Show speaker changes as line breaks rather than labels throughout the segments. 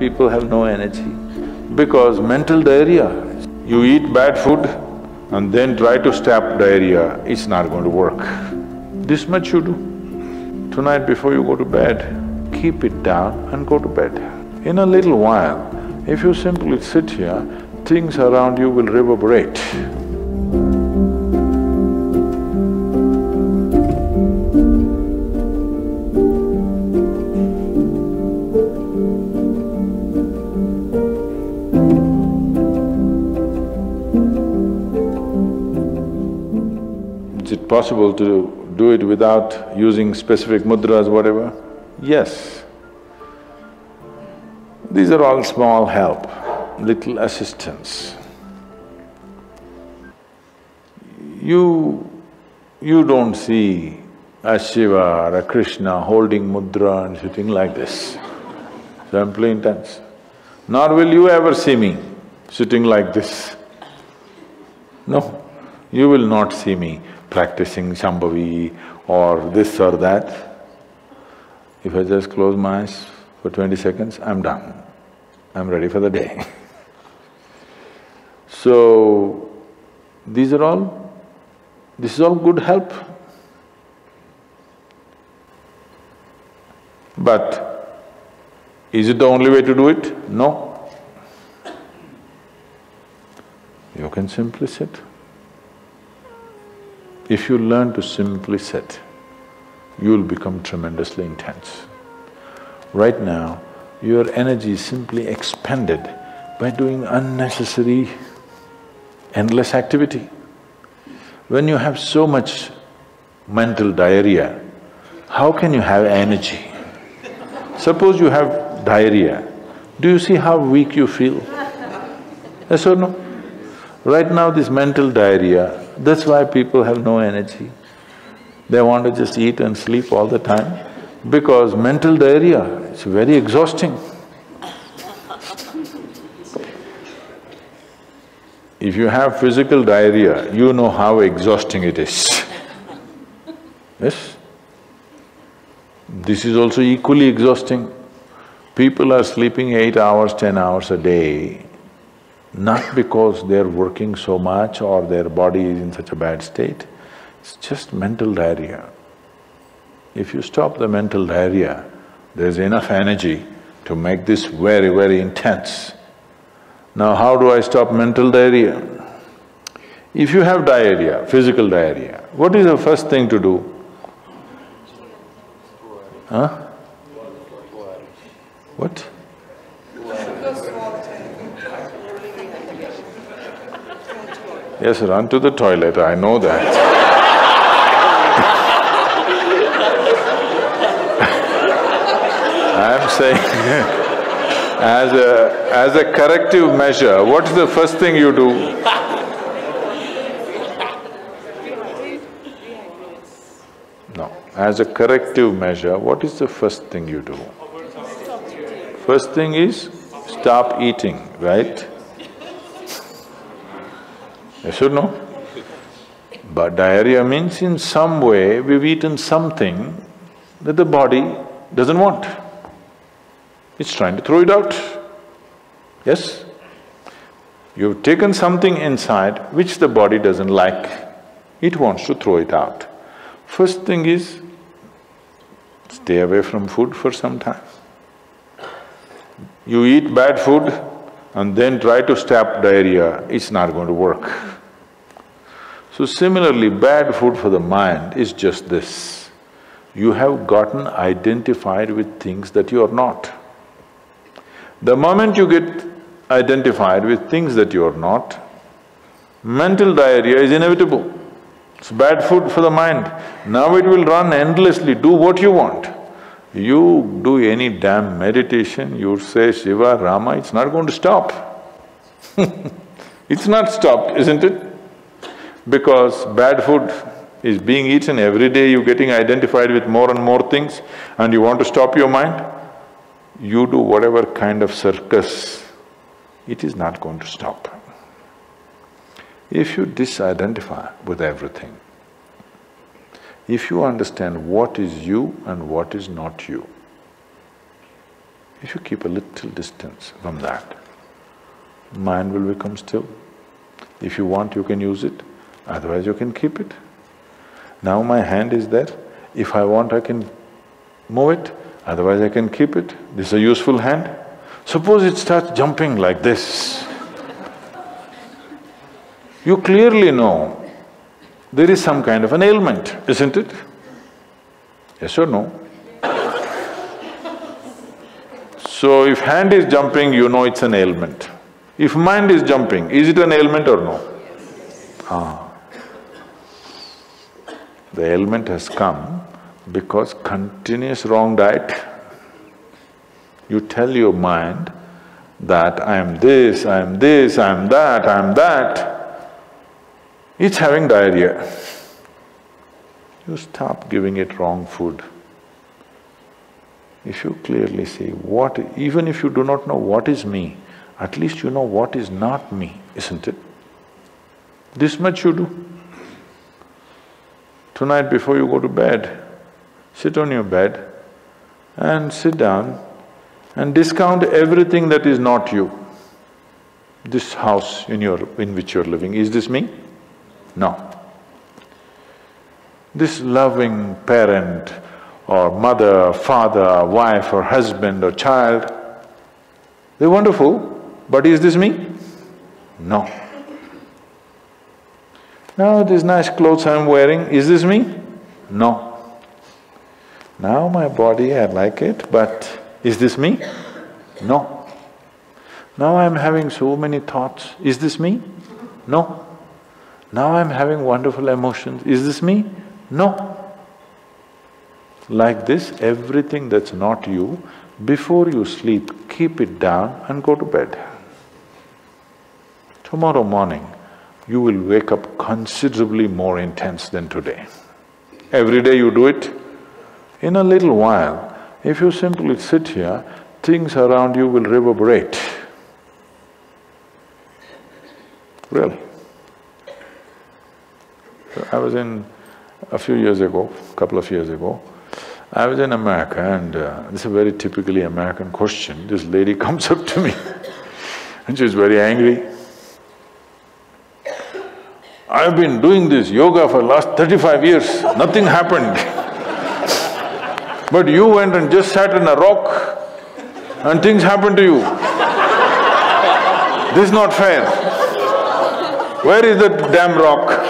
people have no energy? Because mental diarrhea. You eat bad food and then try to stop diarrhea, it's not going to work. This much you do. Tonight before you go to bed, keep it down and go to bed. In a little while, if you simply sit here, things around you will reverberate. Is it possible to do it without using specific mudras, whatever? Yes. These are all small help, little assistance. You don't see a Shiva or a Krishna holding mudra and sitting like this, simply intense. Nor will you ever see me sitting like this. No, you will not see me practicing Shambhavi or this or that. If I just close my eyes for 20 seconds, I'm done. I'm ready for the day. So, this is all good help. But is it the only way to do it? No. You can simply sit. If you learn to simply sit, you'll become tremendously intense. Right now, your energy is simply expended by doing unnecessary, endless activity. When you have so much mental diarrhea, how can you have energy? Suppose you have diarrhea, do you see how weak you feel? Yes or no? Right now this mental diarrhea, that's why people have no energy. They want to just eat and sleep all the time, because mental diarrhea is very exhausting. If you have physical diarrhea, you know how exhausting it is. Yes? This is also equally exhausting. People are sleeping 8 hours, 10 hours a day, not because they're working so much or their body is in such a bad state, it's just mental diarrhea. If you stop the mental diarrhea, there's enough energy to make this very, very intense. Now how do I stop mental diarrhea? If you have diarrhea, physical diarrhea, what is the first thing to do? Huh? What? Yes, run to the toilet, I know that. I'm saying as a corrective measure, what's the first thing you do? No, as a corrective measure, what is the first thing you do? First thing is stop eating, right? Yes or no? But diarrhea means in some way we've eaten something that the body doesn't want. It's trying to throw it out. Yes? You've taken something inside which the body doesn't like, it wants to throw it out. First thing is, stay away from food for some time. You eat bad food and then try to stop diarrhea, it's not going to work. So similarly, bad food for the mind is just this. You have gotten identified with things that you are not. The moment you get identified with things that you are not, mental diarrhea is inevitable. It's bad food for the mind. Now it will run endlessly, do what you want. You do any damn meditation, you say Shiva, Rama, it's not going to stop. It's not stopped, isn't it? Because bad food is being eaten every day, you're getting identified with more and more things and you want to stop your mind, you do whatever kind of circus, it is not going to stop. If you disidentify with everything, if you understand what is you and what is not you, If you keep a little distance from that, mind will become still. If you want, you can use it, otherwise you can keep it. Now my hand is there, if I want I can move it, otherwise I can keep it. This is a useful hand. Suppose it starts jumping like this. You clearly know there is some kind of an ailment, isn't it? Yes or no? So if hand is jumping, you know it's an ailment. If mind is jumping, is it an ailment or no? The ailment has come because continuous wrong diet. You tell your mind that I am this, I am this, I am that, I am that. It's having diarrhea. You stop giving it wrong food. If you clearly see even if you do not know what is me, at least you know what is not me, isn't it? This much you do. Tonight before you go to bed, sit on your bed and sit down and discount everything that is not you. This house in which you're living, is this me? No. This loving parent or mother, father, wife or husband or child, they're wonderful, but is this me? No. Now these nice clothes I'm wearing, is this me? No. Now my body, I like it, but is this me? No. Now I'm having so many thoughts, is this me? No. Now I'm having wonderful emotions, is this me? No. Like this, everything that's not you, before you sleep, keep it down and go to bed. Tomorrow morning, you will wake up considerably more intense than today. Every day you do it. In a little while, if you simply sit here, things around you will reverberate. Really. I was a few years ago, couple of years ago, I was in America and this is a very typically American question. This lady comes up to me and she's very angry. I've been doing this yoga for last 35 years, nothing happened. But you went and just sat on a rock and things happened to you. This is not fair. Where is that damn rock?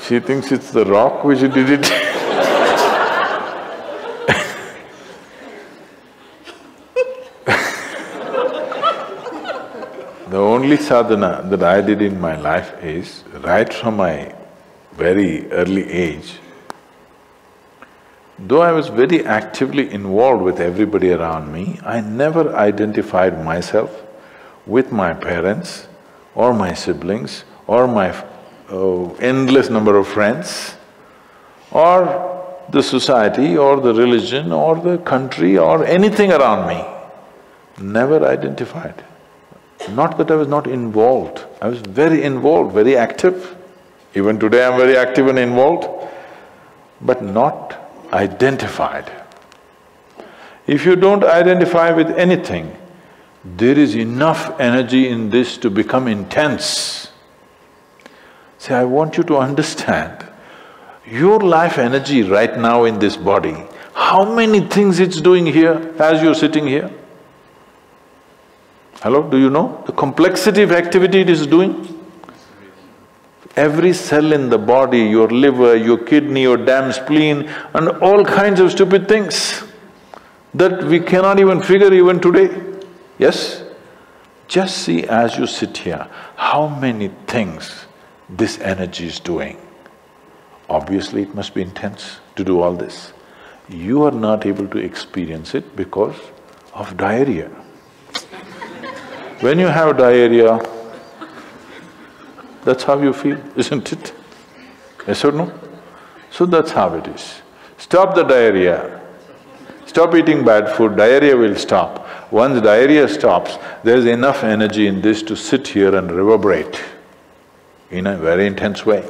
She thinks it's the rock which did it. The only sadhana that I did in my life is, right from my very early age, though I was very actively involved with everybody around me, I never identified myself with my parents or my siblings or my endless number of friends or the society or the religion or the country or anything around me. Never identified. Not that I was not involved, I was very involved, very active. Even today I'm very active and involved, but not identified. If you don't identify with anything, there is enough energy in this to become intense. See, I want you to understand, your life energy right now in this body, how many things it's doing here as you're sitting here? Hello, do you know the complexity of activity it is doing? Every cell in the body, your liver, your kidney, your damn spleen and all kinds of stupid things that we cannot even figure even today. Yes? Just see as you sit here, how many things this energy is doing. Obviously it must be intense to do all this. You are not able to experience it because of diarrhea. When you have diarrhea, that's how you feel, isn't it? Yes or no? So that's how it is. Stop the diarrhea. Stop eating bad food, diarrhea will stop. Once diarrhea stops, there's enough energy in this to sit here and reverberate in a very intense way.